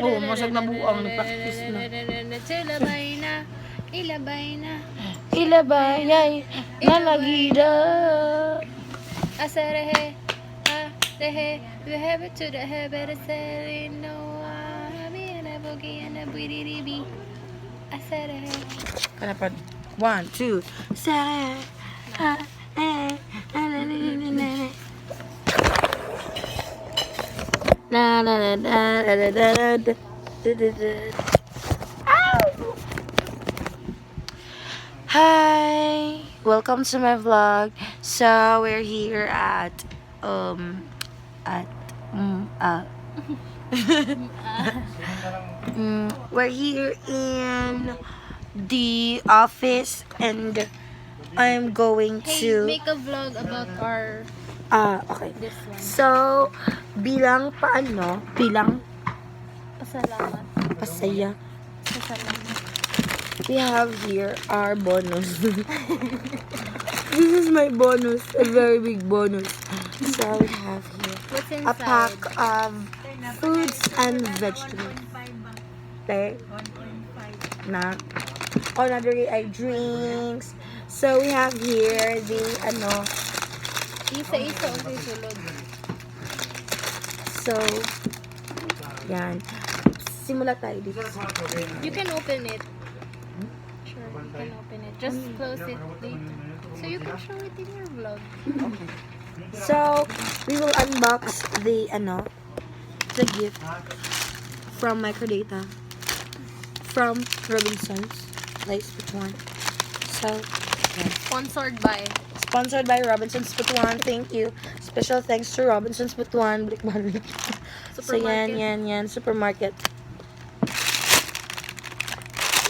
Oh, masag na buang. Nag-practice na. Ilabay na. Ilabay na. Ilabay ay nalagida. Asarehe. Rehe. We have it to the head. Better say no. Me and a boogie and a booty. Asarehe. Kanapan. 1, 2. Sare. Na na na na na na na na. Hi, welcome to my vlog. So we're here at we're here in the office and I'm going Hey, to make a vlog about our okay. this one. So bilang Pasalamat. pasaya, Pasalamat. we have here our bonus. This is my bonus, a very big bonus. So we have here What's a inside? pack of fruits and vegetables. Okay. Na. Another drinks. So we have here the Isa-isa o susunod. So yan. Simula tayo dito. You can open it. Sure, you can open it. Just close it later. So you can show it in your vlog. So we will unbox the gift from Microdata from Robinsons. Nice one. So yan. Sponsored by Robinsons Butuan. Thank you. Special thanks to Robinsons Butuan. So yan. Supermarket.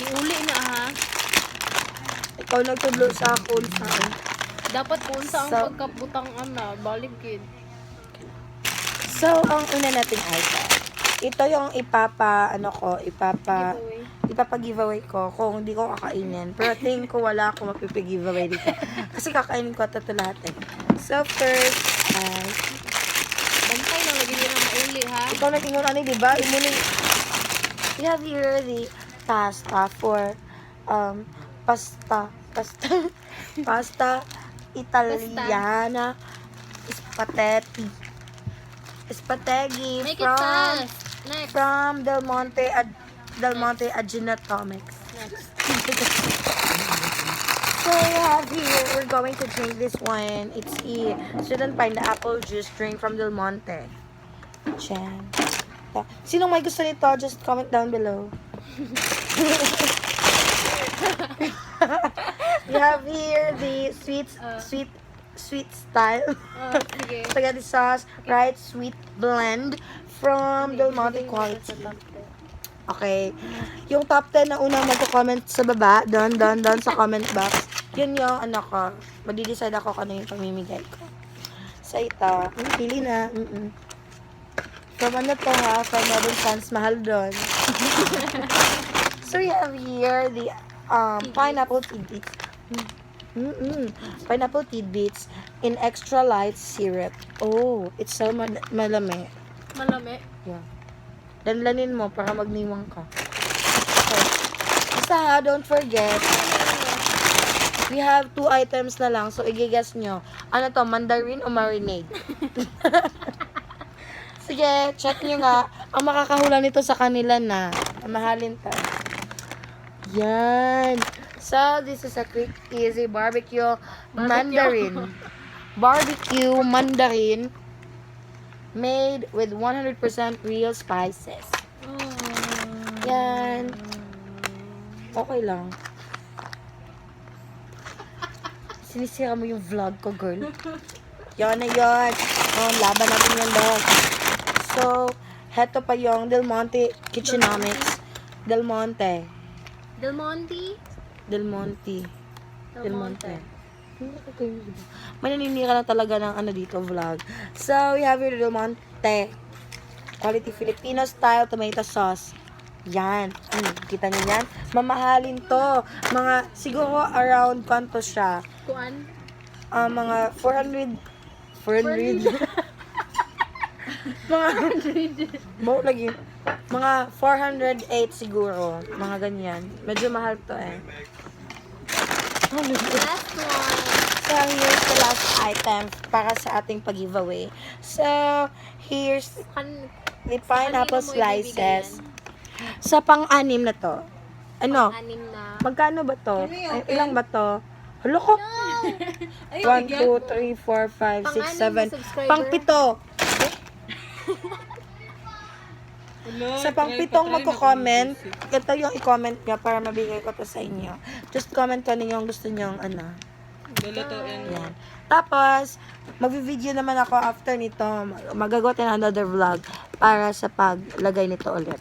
Iuli na ha. Ikaw nagtudlo sa akon saan. Dapat kung sa ang So- pagkaputang balik kid. So, ang una nating item. Ito yung ipapa-giveaway ko kung hindi ko kakainin. Pero tingin ko wala akong mapipi-giveaway dito. Kasi kakainin ko ito lahat eh. So, first, Bantay na lagi nila mauli ha. ikaw nag-ingon ano, di ba? We have here the pasta for, pasta Italiana, spaghetti Make it fast. Next. from Del Monte Aginatomics. Next. So we have here, we're going to drink this one. It's a sweet and pineapple juice drink from Del Monte. Chan. Sinong may gusto nito? Just comment down below. We have here the sweet style Sige. spaghetti sauce, right sweet blend from Del Monte quality. Okay. Yung top 10 na unang magko-comment sa baba, doon sa comment box. Yun yung madi-decide ako kung ano yung pamimigay ko. So ito, pili na. From to ha? From Robinsons, mahal doon. So we have here the pineapple tidbits. Pineapple tidbits in extra light syrup. Oh, it's so malami. Malami. Yeah. Danlanin mo para magniwang ka. Okay. Basta don't forget, we have 2 items na lang. So, i-guess nyo. Ano to, mandarin o marinade? Sige, check nyo nga. Ang makakahula nito sa kanila na. Mahalin ta. Yan. So, this is a quick, easy barbecue mandarin. Barbecue mandarin made with 100% real spices. Yan. Okay lang. Sinisira mo yung vlog ko, girl. Yan na yun. Laban natin yung dog. So, heto pa yung Del Monte Kitchenomics. Del Monte. Del Monte. Del Monte. Del Monte. May naninira na talaga ng dito, vlog. So, we have here the Del Monte. Quality Filipino style tomato sauce. Yan. Kita niyo yan? Mamahalin to. Siguro around kanto siya. Kuan? Mga 400. Mga, mo lagi. Mga 408 siguro. Mga ganyan. Medyo mahal to eh. Last one. So, here's the last item para sa ating pag-giveaway. So, here's the pineapple kanino mo ibibigay slices. Sa pang-anim na to. Ano? Anim na. Magkano ba to? Ay, ilang ba to? Hulo ko. 1, 2, 3, 4, 5, 6, 7. Pang-pito. Sa pang-pitong magko-comment, ito yung i-comment nyo para mabigay ko to sa inyo. Just comment ko yung gusto nyong ano. Yan. Tapos, mag-video naman ako after nito. Magagawa tayo ng another vlog para sa paglagay nito ulit.